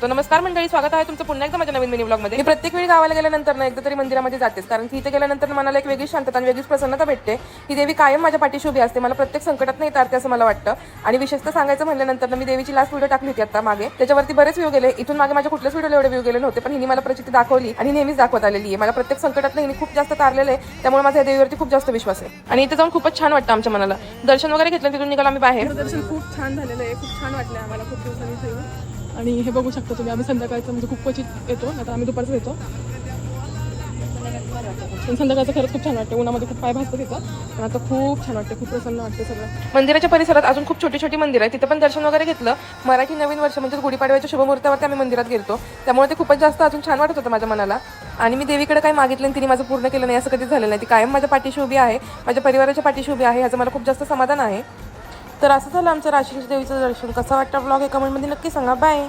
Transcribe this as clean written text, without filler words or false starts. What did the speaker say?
तर नमस्कार मंडळी, स्वागत आहे तुमचं पुन्हा एकदा माझ्या नवीन मिनी ब्लॉगमध्ये. मी प्रत्येक वेळी गावाला गेल्यानंतर ना एकदा तरी मंदिरामध्ये जातेच, कारण की इथे गेल्यानंतर मनाला एक वेगळी शांतता आणि वेगळीच प्रसन्नता भेटते. ही देवी कायम माझ्या पाठीशी उभी असते. मला प्रत्येक संकटात नाही तारते असं मला वाटतं. आणि विशेषतः सांगायचं म्हटल्यानंतर मी देवीची लास्ट व्हिडिओ टाकली होती आता मागे, त्याच्यावरती बरेच व्ह्यू गेले. इथून मागे माझ्या कुठल्याच व्हिडिओला एवढे व्ह्यू गेले नव्हते, पण हिने मला प्रचिती दाखवली आणि नेहमीच दाखवत आलेली आहे. मला प्रत्येक संकटात हिने खूप जास्त तारलेलं आहे, त्यामुळे माझ्या देवीवरती खूप जास्त विश्वास आहे. आणि इथे जाऊन खूपच छान वाटतं आमच्या मनाला. दर्शन वगैरे घेतलं, तिथून निघालो आम्ही बाहेर. दर्शन खूप छान झालेलं आहे, खूप छान वाटलं आम्हाला खूप दिवसांनी इथे. आणि हे बघू शकता तुम्ही, आम्ही संध्याकाळचं म्हणजे खूप क्वचित येतो, आता आम्ही दुपारचं येतो. संध्याकाळचं खरंच खूप छान वाटतं, उन्हामध्ये खूप पाय भासतं तिथं, पण आता खूप छान वाटतं, खूप प्रसन्न वाटतं सगळं. मंदिराच्या परिसरात अजून खूप छोटी छोटी मंदिर आहे, तिथे पण दर्शन वगैरे घेतलं. मराठी नवीन वर्ष म्हणजे गुढीपाडव्याच्या शुभमुहूर्तावरती आम्ही मंदिरात गेलो, त्यामुळे ते खूपच जास्त अजून छान वाटत होतं माझ्या मनाला. आणि मी देवीकडे काही मागितलं आणि तिने माझं पूर्ण केलं नाही असं कधीच झालं नाही. ती कायम माझ्या पाठीशी उभी आहे, माझ्या परिवाराच्या पाठीशी उभी आहे, ह्याचं मला खूप जास्त समाधान आहे. तर असं झालं आमचं राशीच्या देवीचं दर्शन. कसं वाटतं ब्लॉग हे कमेंटमध्ये नक्की सांगा. बाय.